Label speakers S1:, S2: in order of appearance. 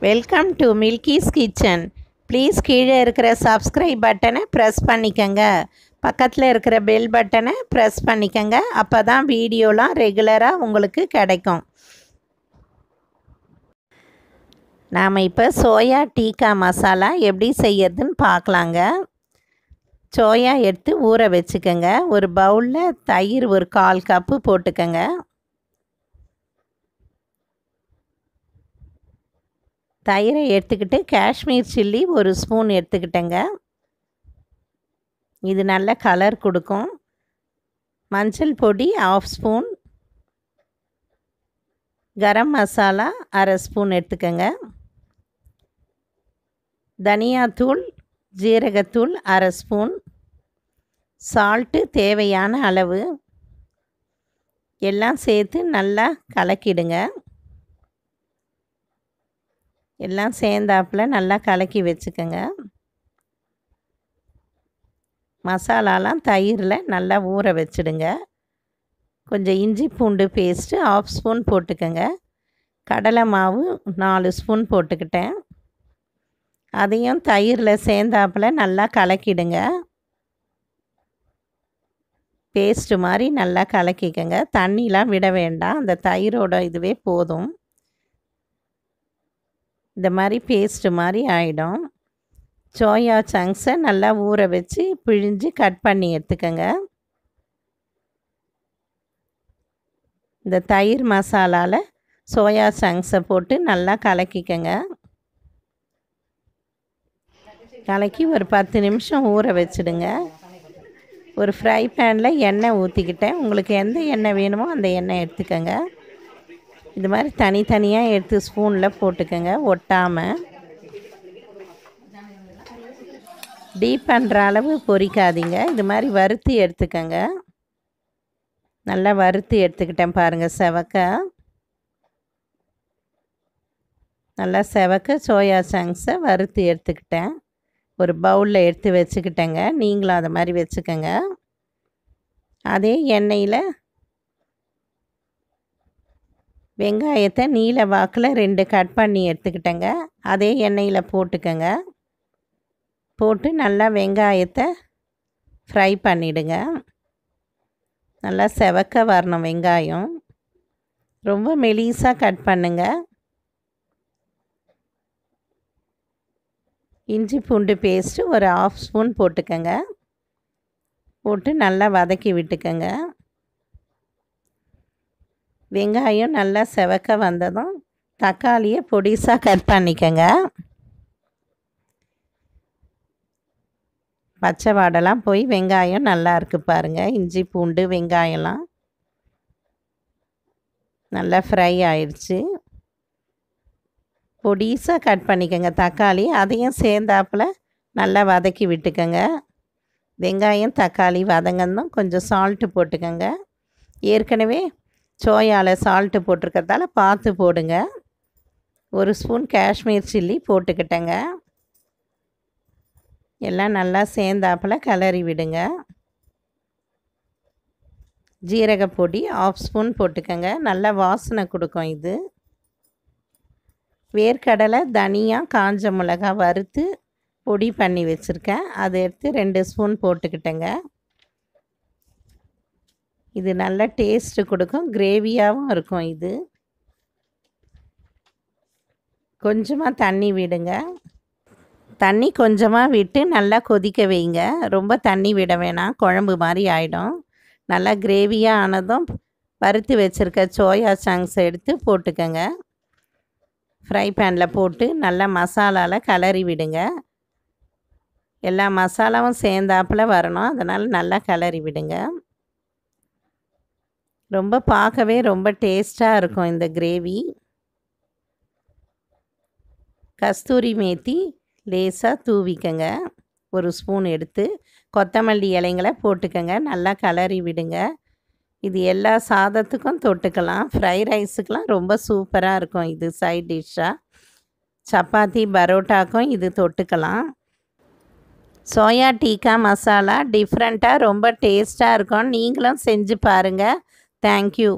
S1: Welcome to Milky's Kitchen. Please கீழே இருக்கிற subscribe பட்டனை ப்ரெஸ் பண்ணிக்கங்க. பக்கத்தில் இருக்கிற பெல் பட்டனை ப்ரெஸ் பண்ணிக்கங்க. அப்போ தான் வீடியோலாம் ரெகுலராக உங்களுக்கு கிடைக்கும். நாம் இப்போ சோயா டிக்கா மசாலா எப்படி செய்யறதுன்னு பார்க்கலாங்க. சோயா எடுத்து ஊற வச்சுக்கோங்க. ஒரு பவுலில் தயிர் ஒரு 1/4 கப்பு போட்டுக்கோங்க. தயிரை எடுத்துக்கிட்டு காஷ்மீர் சில்லி ஒரு ஸ்பூன் எடுத்துக்கிட்டேங்க. இது நல்ல கலர் கொடுக்கும். மஞ்சள் பொடி 1/2 ஸ்பூன், கரம் மசாலா 1/2 ஸ்பூன் எடுத்துக்கோங்க. தனியாத்தூள், ஜீரகத்தூள் 1/2 ஸ்பூன், சால்ட்டு தேவையான அளவு எல்லாம் சேர்த்து நல்லா கலக்கிடுங்க. எல்லாம் சேர்ந்தாப்பில் நல்லா கலக்கி வச்சுக்கோங்க. மசாலாலாம் தயிரில் நல்லா ஊற வச்சுடுங்க. கொஞ்சம் இஞ்சி பூண்டு பேஸ்ட்டு 1/2 ஸ்பூன் போட்டுக்கோங்க. கடலை மாவு 4 ஸ்பூன் போட்டுக்கிட்டேன். அதையும் தயிரில் சேர்ந்தாப்பில் நல்லா கலக்கிடுங்க. பேஸ்ட்டு மாதிரி நல்லா கலக்கிக்கங்க. தண்ணிலாம் விட வேண்டாம், அந்த தயிரோட இதுவே போதும். இந்த மாதிரி பேஸ்ட்டு மாதிரி ஆகிடும். சோயா சங்க்ஸை நல்லா ஊற வச்சு பிழிஞ்சு கட் பண்ணி எடுத்துக்கோங்க. இந்த தயிர் மசாலாவில் சோயா சங்க்ஸை போட்டு நல்லா கலக்கிக்கங்க. கலக்கி ஒரு 10 நிமிஷம் ஊற வச்சுடுங்க. ஒரு ஃப்ரை பேனில் எண்ணெய் ஊற்றிக்கிட்டேன். உங்களுக்கு எந்த எண்ணெய் வேணுமோ அந்த எண்ணெய் எடுத்துக்கோங்க. இது மாதிரி தனித்தனியாக எடுத்து ஸ்பூனில் போட்டுக்கோங்க, ஒட்டாமல். டீப் பண்ணுற அளவு பொரிக்காதீங்க. இது மாதிரி வறுத்து எடுத்துக்கோங்க. நல்லா வறுத்து எடுத்துக்கிட்டேன் பாருங்கள். செவக்க நல்லா செவக்க சோயா சங்க்ஸை வறுத்து எடுத்துக்கிட்டேன். ஒரு பவுலில் எடுத்து வச்சுக்கிட்டேங்க. நீங்களும் அதை மாதிரி வச்சுக்கோங்க. அதே எண்ணெயில் வெங்காயத்தை நீல வாக்கில் 2 கட் பண்ணி எடுத்துக்கிட்டேங்க. அதே எண்ணெயில் போட்டுக்கோங்க. போட்டு நல்லா வெங்காயத்தை ஃப்ரை பண்ணிவிடுங்க. நல்லா செவக்க வரணும் வெங்காயம். ரொம்ப மெலிசாக கட் பண்ணுங்க. இஞ்சி பூண்டு பேஸ்ட்டு ஒரு 1/2 ஸ்பூன் போட்டுக்கோங்க. போட்டு நல்லா வதக்கி விட்டுக்கோங்க. வெங்காயம் நல்லா செவக்க வந்ததும் தக்காளியை பொடிசாக கட் பண்ணிக்கோங்க. பச்சை வாடெல்லாம் போய் வெங்காயம் நல்லா இருக்குது பாருங்கள். இஞ்சி பூண்டு வெங்காயம்லாம் நல்லா ஃப்ரை ஆயிடுச்சு. பொடிசாக கட் பண்ணிக்கோங்க தக்காளி. அதையும் சேர்ந்தாப்பில் நல்லா வதக்கி விட்டுக்கோங்க. வெங்காயம் தக்காளி வதங்கணும். கொஞ்சம் சால்ட்டு போட்டுக்கோங்க. ஏற்கனவே சோயாவில் சால்ட்டு போட்டிருக்கிறதால பார்த்து போடுங்க. 1 ஸ்பூன் காஷ்மீர் சில்லி போட்டுக்கிட்டேங்க. எல்லாம் நல்லா சேர்ந்தாப்பில் கிளறி விடுங்க. ஜீரகப்பொடி 1/2 ஸ்பூன் போட்டுக்கோங்க. நல்லா வாசனை கொடுக்கும் இது. வேர்க்கடலை, தனியா, காஞ்ச மிளகா வறுத்து பொடி பண்ணி வச்சுருக்கேன். அதை எடுத்து 2 ஸ்பூன் போட்டுக்கிட்டேங்க. இது நல்ல டேஸ்ட்டு கொடுக்கும், கிரேவியாகவும் இருக்கும். இது கொஞ்சமாக தண்ணி விடுங்க. தண்ணி கொஞ்சமாக விட்டு நல்லா கொதிக்க வைங்க. ரொம்ப தண்ணி விட வேணாம், குழம்பு மாதிரி ஆகிடும். நல்லா கிரேவியாக ஆனதும் வறுத்து வச்சுருக்க சோயா சங்க்ஸை எடுத்து போட்டுக்கோங்க. ஃப்ரை பேனில் போட்டு நல்லா மசாலாவில் கிளறி விடுங்க. எல்லா மசாலாவும் சேர்ந்தாப்பில் வரணும், அதனால் நல்லா கிளறி விடுங்க. ரொம்ப பார்க்கவே ரொம்ப டேஸ்ட்டாக இருக்கும் இந்த கிரேவி. கஸ்தூரி மேத்தி லேசாக தூவிக்கங்க. 1 ஸ்பூன் எடுத்து கொத்தமல்லி இலைங்களை போட்டுக்கங்க. நல்லா கிளறி விடுங்க. இது எல்லா சாதத்துக்கும் தொட்டுக்கலாம். ஃப்ரை ரைஸுக்கெலாம் ரொம்ப சூப்பராக இருக்கும் இது சைட் டிஷ்ஷாக. சப்பாத்தி பரோட்டாக்கும் இது தொட்டுக்கலாம். சோயா டிக்கா மசாலா டிஃப்ரெண்ட்டாக ரொம்ப டேஸ்ட்டாக இருக்கும். நீங்களும் செஞ்சு பாருங்கள். தேங்க்யூ.